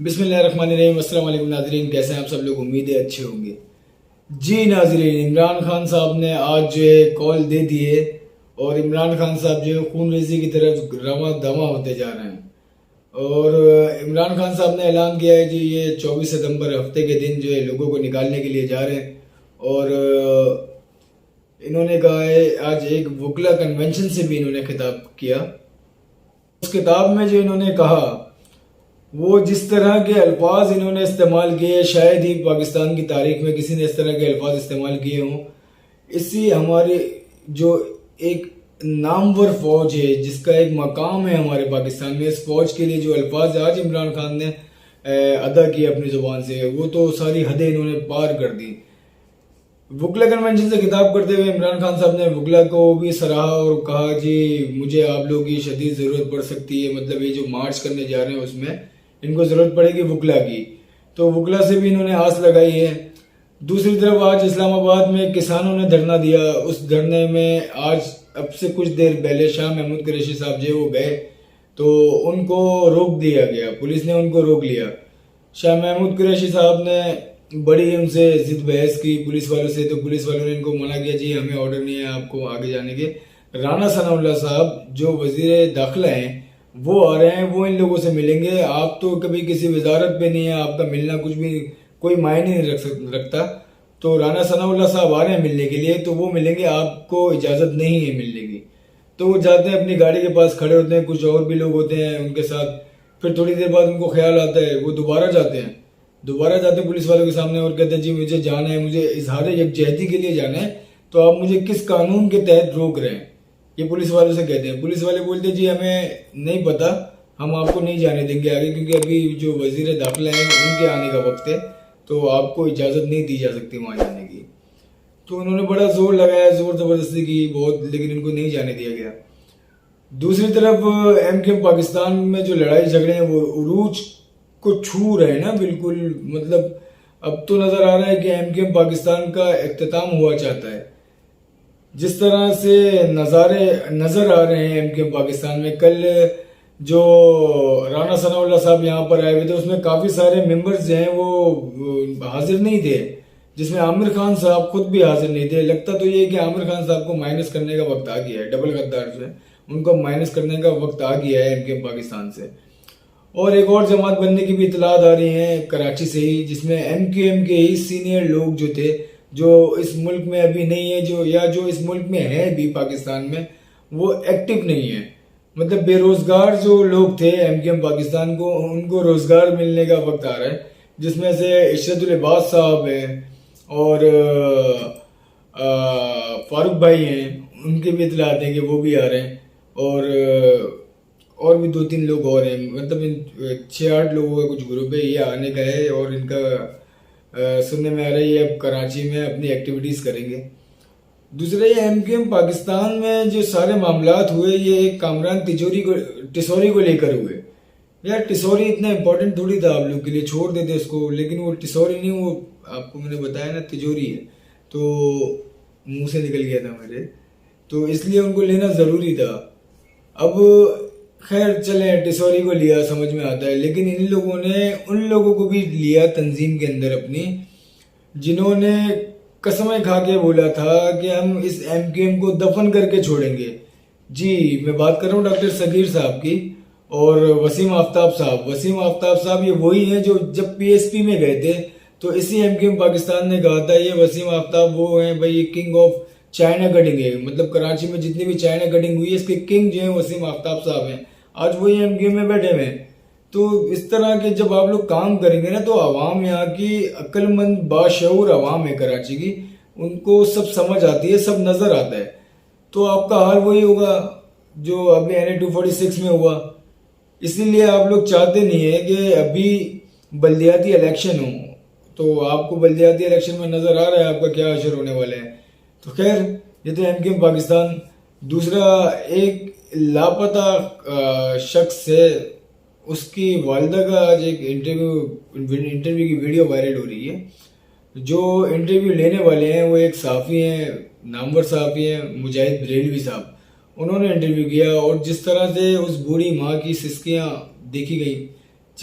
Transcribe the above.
بسم اللہ الرحمن الرحیم۔ السلام علیکم ناظرین، کیسے ہیں آپ سب لوگ؟ امید ہے اچھے ہوں گے۔ جی ناظرین، عمران خان صاحب نے آج جو ہے کال دے دی ہے اور عمران خان صاحب جو ہے خون ریزی کی طرف رواں دواں ہوتے جا رہے ہیں۔ اور عمران خان صاحب نے اعلان کیا ہے جی یہ 24 ستمبر ہفتے کے دن جو ہے لوگوں کو نکالنے کے لیے جا رہے ہیں۔ اور انہوں نے کہا ہے آج ایک وکلا کنونشن سے بھی انہوں نے خطاب کیا۔ اس کتاب میں جو انہوں نے کہا وہ جس طرح کے الفاظ انہوں نے استعمال کیے شاید ہی پاکستان کی تاریخ میں کسی نے اس طرح کے الفاظ استعمال کیے ہوں۔ اسی ہمارے جو ایک نامور فوج ہے جس کا ایک مقام ہے ہمارے پاکستان میں، اس فوج کے لیے جو الفاظ آج عمران خان نے ادا کیے اپنی زبان سے، وہ تو ساری حدیں انہوں نے پار کر دی۔ وکلا کنونشن سے خطاب کرتے ہوئے عمران خان صاحب نے وکلا کو بھی سراہا اور کہا جی مجھے آپ لوگوں کی شدید ضرورت پڑ سکتی ہے، مطلب یہ جو مارچ کرنے جا رہے ہیں اس میں ان کو ضرورت پڑے گی وکلا کی، تو وکلا سے بھی انہوں نے آس لگائی ہے۔ دوسری طرف آج اسلام آباد میں کسانوں نے دھرنا دیا۔ اس دھرنے میں آج اب سے کچھ دیر پہلے شاہ محمود قریشی صاحب جو وہ گئے تو ان کو روک دیا گیا، پولیس نے ان کو روک لیا۔ شاہ محمود قریشی صاحب نے بڑی ان سے ضد بحث کی پولیس والوں سے، تو پولیس والوں نے ان کو منع کیا جی ہمیں آرڈر نہیں ہے آپ کو آگے جانے کے۔ رانا ثناء اللہ صاحب جو وزیر داخلہ ہیں وہ آ رہے ہیں، وہ ان لوگوں سے ملیں گے۔ آپ تو کبھی کسی وزارت پہ نہیں ہے، آپ کا ملنا کچھ بھی کوئی معنی نہیں رکھتا، تو رانا ثناء اللہ صاحب آ رہے ہیں ملنے کے لیے تو وہ ملیں گے، آپ کو اجازت نہیں ہے ملنے کی۔ تو وہ جاتے ہیں اپنی گاڑی کے پاس کھڑے ہوتے ہیں، کچھ اور بھی لوگ ہوتے ہیں ان کے ساتھ۔ پھر تھوڑی دیر بعد ان کو خیال آتا ہے، وہ دوبارہ جاتے ہیں پولیس والوں کے سامنے اور کہتے ہیں جی مجھے جانا ہے، مجھے اظہار یکجہتی کے لیے جانا ہے، تو آپ مجھے کس قانون کے تحت روک رہے ہیں؟ یہ پولیس والوں سے کہتے ہیں۔ پولیس والے بولتے ہیں جی ہمیں نہیں پتا، ہم آپ کو نہیں جانے دیں گے آگے، کیونکہ ابھی جو وزیر داخلہ ہیں ان کے آنے کا وقت ہے، تو آپ کو اجازت نہیں دی جا سکتی وہاں جانے کی۔ تو انہوں نے بڑا زور لگایا، زور زبردستی کی بہت، لیکن ان کو نہیں جانے دیا گیا۔ دوسری طرف ایم کیو ایم پاکستان میں جو لڑائی جھگڑے ہیں وہ عروج کو چھو رہے ہیں نا بالکل، مطلب اب تو نظر آ رہا ہے کہ ایم کیو ایم پاکستان کا اختتام ہوا چاہتا ہے۔ جس طرح سے نظارے نظر آ رہے ہیں ایم کیو ایم پاکستان میں، کل جو رانا ثناء اللہ صاحب یہاں پر آئے ہوئے تھے اس میں کافی سارے ممبرز جو ہیں وہ حاضر نہیں تھے، جس میں عامر خان صاحب خود بھی حاضر نہیں تھے۔ لگتا تو یہ کہ عامر خان صاحب کو مائنس کرنے کا وقت آ گیا ہے، ڈبل غدار سے ان کو مائنس کرنے کا وقت آ گیا ہے ایم کیو ایم پاکستان سے۔ اور ایک اور جماعت بننے کی بھی اطلاعات آ رہی ہیں کراچی سے ہی، جس میں ایم کیو ایم کے ہی سینئر لوگ جو تھے، جو اس ملک میں ابھی نہیں ہے، جو اس ملک میں ہے بھی پاکستان میں، وہ ایکٹیو نہیں ہے۔ مطلب بے روزگار جو لوگ تھے ایم کیو ایم پاکستان کو، ان کو روزگار ملنے کا وقت آ رہا ہے، جس میں سے عشرت العباد صاحب ہیں اور فاروق بھائی ہیں، ان کے بھی اطلاعات ہیں کہ وہ بھی آ رہے ہیں، اور بھی 2-3 لوگ اور ہیں، مطلب 6-8 لوگوں کا کچھ گروپ ہے، یہ آنے کا ہے اور ان کا سننے میں آ رہا ہے یہ اب کراچی میں اپنی ایکٹیویٹیز کریں گے۔ دوسرا یہ ایم کیو ایم پاکستان میں جو سارے معاملات ہوئے یہ ایک کامران ٹسوری کو لے کر ہوئے۔ یار ٹسوری اتنا امپورٹنٹ تھوڑی تھا آپ لوگ کے لیے، چھوڑ دیتے اس کو، لیکن وہ ٹسوری نہیں، وہ آپ کو میں نے بتایا نا تجوری ہے، تو منہ سے نکل گیا تھا میرے، تو اس لیے ان کو لینا ضروری تھا۔ اب خیر چلیں ٹسوری کو لیا سمجھ میں آتا ہے، لیکن ان لوگوں نے ان لوگوں کو بھی لیا تنظیم کے اندر اپنی، جنہوں نے قسمیں کھا کے بولا تھا کہ ہم اس ایم کیو ایم کو دفن کر کے چھوڑیں گے۔ جی میں بات کر رہا ہوں ڈاکٹر صغیر صاحب کی اور وسیم آفتاب صاحب۔ وسیم آفتاب صاحب یہ وہی ہیں جو جب پی ایس پی میں گئے تھے تو اسی ایم کیو ایم پاکستان نے کہا تھا یہ وسیم آفتاب وہ ہیں بھائی، یہ کنگ آف چائنا کٹنگ ہے، مطلب کراچی میں جتنی بھی چائنا کٹنگ ہوئی ہے اس کے کنگ جو ہیں وسیم آفتاب صاحب ہیں، آج وہی ایم کیو ایم میں بیٹھے ہوئے ہیں۔ تو اس طرح کے جب آپ لوگ کام کریں گے نا تو عوام، یہاں کی عقل مند باشعور عوام ہے کراچی کی، ان کو سب سمجھ آتی ہے، سب نظر آتا ہے، تو آپ کا حال وہی ہوگا جو ابھی این اے 246 میں ہوا۔ اسی لیے آپ لوگ چاہتے نہیں ہیں کہ ابھی بلدیاتی الیکشن ہو، تو آپ کو بلدیاتی الیکشن میں نظر آ رہا ہے آپ کا کیا اشر ہونے والے ہیں۔ تو خیر یہ تو ایم کیو ایم پاکستان۔ دوسرا ایک لاپتہ شخص ہے، اس کی والدہ کا آج ایک انٹرویو کی ویڈیو وائرل ہو رہی ہے۔ جو انٹرویو لینے والے ہیں وہ ایک صحافی ہیں، نامور صحافی ہیں مجاہد بریلوی صاحب، انہوں نے انٹرویو کیا اور جس طرح سے اس بوڑھی ماں کی سسکیاں دیکھی گئی،